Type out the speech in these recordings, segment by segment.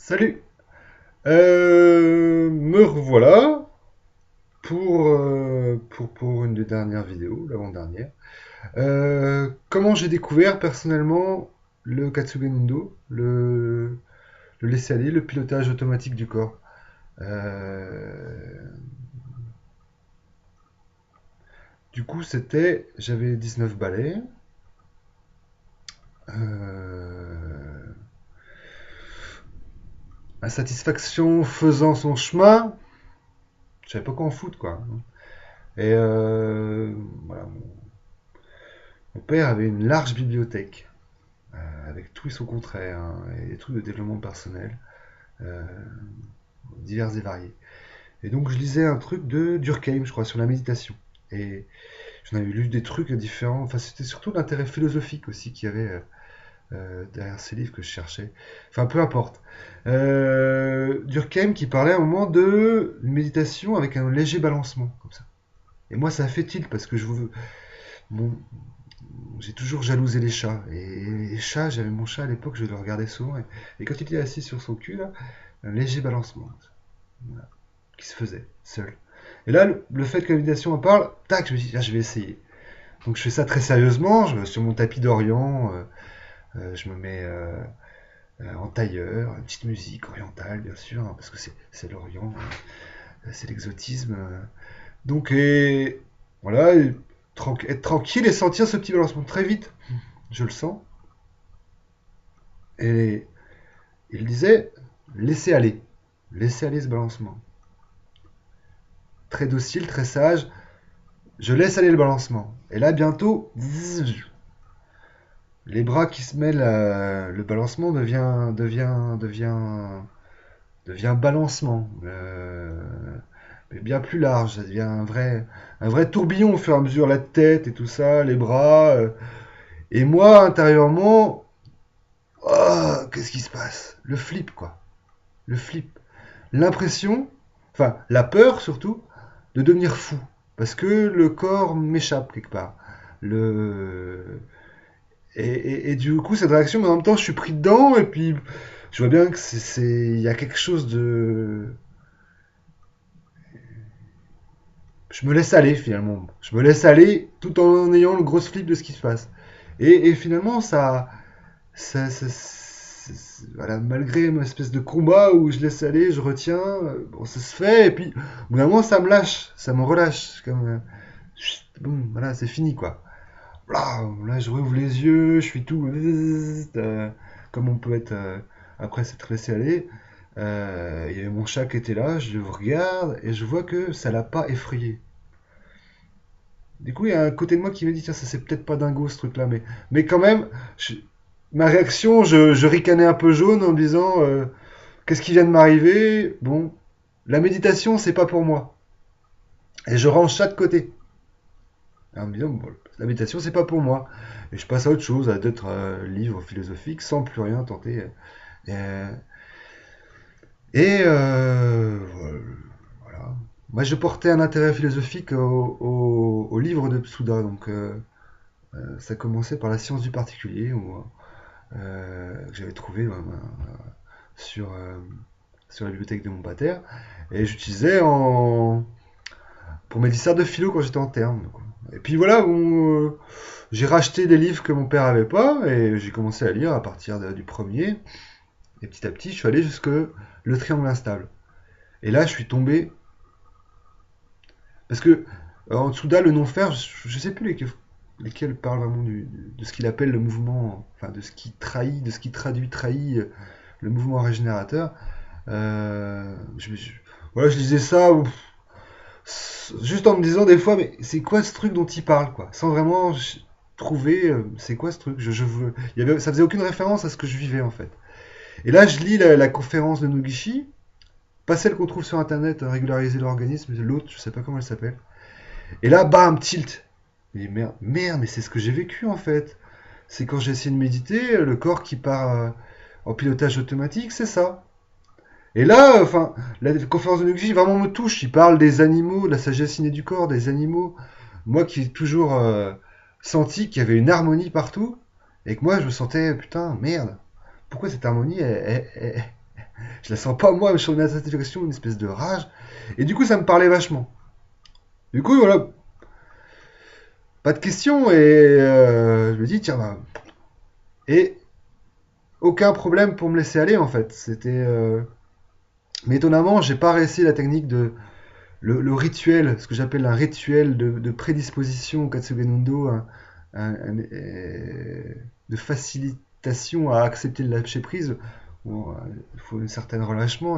Salut. Me revoilà pour une des dernières vidéos, l'avant-dernière. Comment j'ai découvert personnellement le Katsugen Undo, le laisser-aller, le pilotage automatique du corps. Euh, du coup, j'avais 19 balais. Euh, Insatisfaction faisant son chemin, je savais pas quoi en foutre, quoi. Et voilà, mon père avait une large bibliothèque, avec tout et son contraire, hein, et des trucs de développement personnel, euh, divers et variés. Et donc je lisais un truc de Durkheim, je crois, sur la méditation. Et j'en avais lu des trucs différents, enfin c'était surtout l'intérêt philosophique aussi qu'il y avait derrière ces livres que je cherchais. Enfin peu importe. Durkheim qui parlait à un moment de méditation avec un léger balancement, comme ça. Et moi ça a fait tilt parce que mon, j'ai toujours jalousé les chats. Et les chats, j'avais mon chat à l'époque, je le regardais souvent. Et quand il était assis sur son cul, là, un léger balancement, voilà, qui se faisait, seul. Et là, le fait que la méditation en parle, tac, je me dis, ah, je vais essayer. Donc je fais ça très sérieusement, je me sur mon tapis d'Orient, je me mets en tailleur, une petite musique orientale, bien sûr, hein, parce que c'est l'Orient, c'est l'exotisme. Donc, et voilà, et être tranquille et sentir ce petit balancement très vite. Je le sens. Et il disait, laissez aller ce balancement. Très docile, très sage, je laisse aller le balancement. Et là, bientôt, les bras qui se mêlent, le balancement devient balancement. Mais bien plus large, ça devient un vrai tourbillon au fur et à mesure, la tête et tout ça, les bras. Et moi, intérieurement, oh, qu'est-ce qui se passe? Le flip, quoi. Le flip. L'impression, enfin la peur surtout, de devenir fou. Parce que le corps m'échappe quelque part. Le... et du coup, cette réaction, mais en même temps, je suis pris dedans, et puis je vois bien que il y a quelque chose de... Je me laisse aller finalement. Je me laisse aller tout en ayant le gros flip de ce qui se passe. Et finalement, voilà, malgré une espèce de combat où je laisse aller, je retiens, bon, ça se fait, et puis au bout d'un moment, ça me lâche, ça me relâche, comme, chut, boum, voilà, c'est fini, quoi. Là, je rouvre les yeux, je suis tout, comme on peut être après s'être laissé aller. Il y avait mon chat qui était là, je le regarde, et je vois que ça l'a pas effrayé. Du coup, il y a un côté de moi qui me dit, tiens, ça c'est peut-être pas dingo ce truc-là, mais quand même, je- ma réaction, je ricanais un peu jaune en me disant, qu'est-ce qui vient de m'arriver? Bon, la méditation, c'est pas pour moi. Et je range ça de côté. En me disant, bon, la méditation, c'est pas pour moi. Et je passe à autre chose, à d'autres livres philosophiques, sans plus rien tenter. Euh, voilà. Moi, je portais un intérêt philosophique au livre de Psuda. Donc, ça commençait par la science du particulier, que j'avais trouvé sur, sur la bibliothèque de mon pater. Et j'utilisais pour mes disserts de philo quand j'étais en terme, quoi. Et puis voilà, j'ai racheté des livres que mon père avait pas, et j'ai commencé à lire à partir du premier. Et petit à petit, je suis allé jusque le triangle instable. Et là, je suis tombé. Parce que en Tsuda, le non-faire, je sais plus lesquels parlent vraiment de ce qu'il appelle le mouvement, enfin de ce qui trahit, de ce qui trahit le mouvement régénérateur. Voilà, je lisais ça juste en me disant des fois, mais c'est quoi ce truc dont il parle, quoi, sans vraiment trouver c'est quoi ce truc. Ça faisait aucune référence à ce que je vivais en fait. Et là, je lis la conférence de Nogishi, pas celle qu'on trouve sur internet, régulariser l'organisme, l'autre, je sais pas comment elle s'appelle. Et là, bam, tilt. Et merde, mais c'est ce que j'ai vécu en fait. C'est quand j'ai essayé de méditer, le corps qui part en pilotage automatique, c'est ça. Et là, enfin, la conférence de Noguchi vraiment me touche. Il parle des animaux, de la sagesse innée du corps, des animaux. Moi qui ai toujours senti qu'il y avait une harmonie partout, et que moi je me sentais, putain, merde, pourquoi cette harmonie, Je la sens pas moi, je sens une insatisfaction, une espèce de rage. Et du coup, ça me parlait vachement. Du coup, voilà, pas de questions. Et je me dis, tiens, bah, et aucun problème pour me laisser aller en fait. Mais étonnamment, j'ai pas réussi la technique de le rituel, ce que j'appelle un rituel de prédisposition au Katsugenundo, de facilitation à accepter le lâcher prise. Bon, il faut un certain relâchement,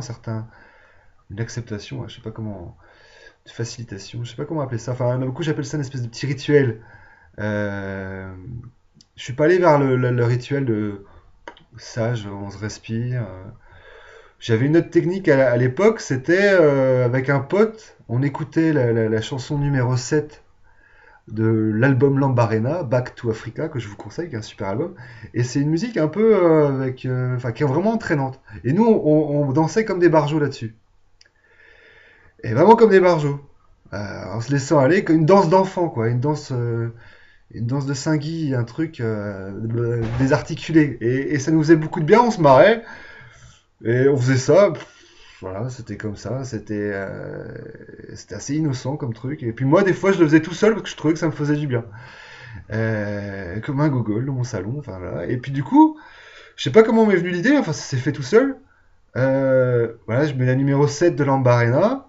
une acceptation, je sais pas comment, de facilitation, je sais pas comment appeler ça. Enfin, du coup, j'appelle ça une espèce de petit rituel. Euh, je suis pas allé vers le rituel de sage, on se respire. J'avais une autre technique à l'époque, c'était avec un pote, on écoutait la chanson numéro 7 de l'album Lambarena, Back to Africa, que je vous conseille, qui est un super album. Et c'est une musique un peu enfin, qui est vraiment entraînante. Et nous, on dansait comme des barjots là-dessus. Et vraiment comme des barjots. En se laissant aller, comme une danse d'enfant, quoi. Une danse de Saint-Guy, un truc désarticulé. Et ça nous faisait beaucoup de bien, on se marrait. Et on faisait ça, voilà, c'était comme ça, c'était assez innocent comme truc. Et puis moi, des fois, je le faisais tout seul parce que je trouvais que ça me faisait du bien. Comme un gogol dans mon salon, enfin voilà. Et puis du coup, je sais pas comment m'est venue l'idée, enfin ça s'est fait tout seul. Voilà, je mets la numéro 7 de l'Ambarena.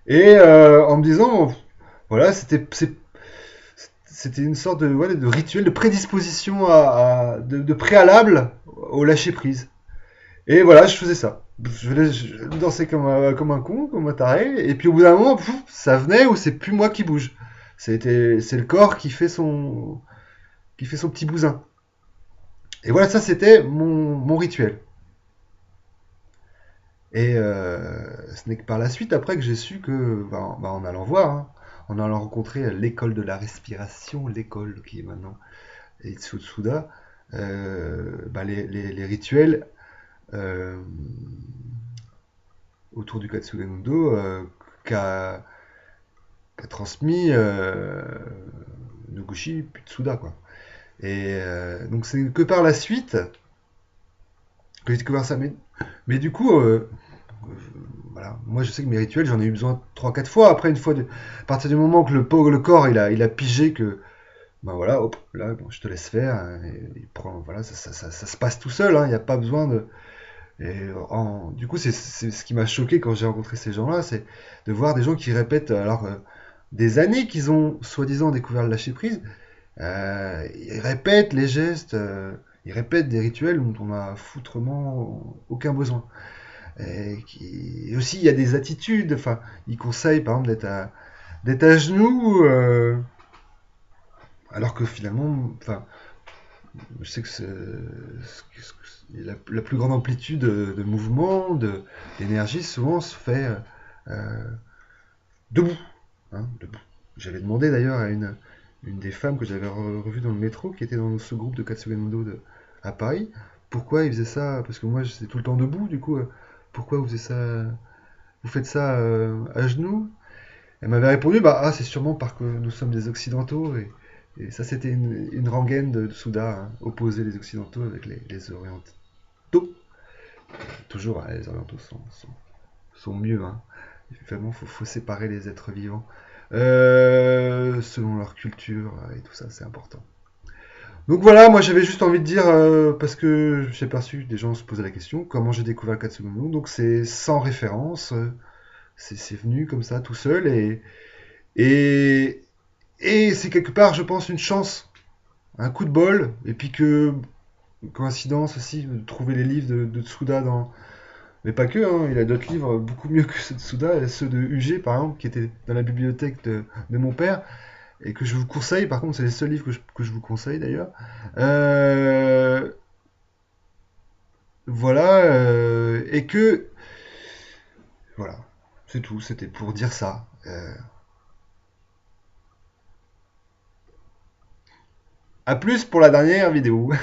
Et en me disant, voilà, c'était une sorte de, voilà, de rituel de prédisposition de préalable au lâcher prise. Et voilà, je faisais ça. Je dansais comme un con, comme un taré. Et puis au bout d'un moment, pouf, ça venait ou c'est plus moi qui bouge. C'est le corps qui fait son petit bousin. Et voilà, ça c'était mon rituel. Et ce n'est que par la suite, après, que j'ai su que, bah, en allant voir, hein, en allant rencontrer l'école de la respiration, l'école qui est maintenant Itsuda, bah, les rituels euh, autour du Katsuganundo qu'a transmis Noguchi Putsuda, quoi. Et donc c'est que par la suite que j'ai découvert ça. Mais du coup, voilà, moi je sais que mes rituels, j'en ai eu besoin 3 4 fois. Après, à partir du moment que le corps il a pigé que, ben voilà, hop, là, bon, je te laisse faire, hein, et il prend, voilà, ça se passe tout seul, hein, il n'y a pas besoin de. Du coup, c'est ce qui m'a choqué quand j'ai rencontré ces gens-là, c'est de voir des gens qui répètent, alors des années qu'ils ont soi-disant découvert le lâcher prise, ils répètent les gestes, ils répètent des rituels dont on a foutrement aucun besoin. Et aussi, il y a des attitudes, enfin, ils conseillent par exemple d'être à genoux, alors que finalement, enfin, je sais que la plus grande amplitude de mouvement, d'énergie, souvent se fait euh, debout, hein, debout. J'avais demandé d'ailleurs à une des femmes que j'avais revue dans le métro, qui était dans ce groupe de Katsuganundo à Paris, pourquoi ils faisaient ça, parce que moi j'étais tout le temps debout, du coup, pourquoi vous faites ça à genoux? Elle m'avait répondu, bah ah, c'est sûrement parce que nous sommes des occidentaux, et ça c'était une rengaine de Souda, hein, opposer les occidentaux avec les orientaux. Toujours, hein, les orientaux sont mieux, hein. Vraiment, faut séparer les êtres vivants selon leur culture et tout ça, c'est important. Donc voilà, moi j'avais juste envie de dire, parce que j'ai perçu des gens se posaient la question, comment j'ai découvert le Katsumono. Donc c'est sans référence, c'est venu comme ça tout seul, et, et c'est quelque part, je pense, une chance, un coup de bol, et puis que, coïncidence aussi, de trouver les livres de Tsuda dans. Mais pas que, hein, il a d'autres livres beaucoup mieux que ceux de Tsuda, et ceux de UG par exemple, qui étaient dans la bibliothèque de mon père, et que je vous conseille, par contre c'est les seuls livres que je vous conseille d'ailleurs. Euh, voilà, et que, voilà, c'est tout, c'était pour dire ça. À plus pour la dernière vidéo.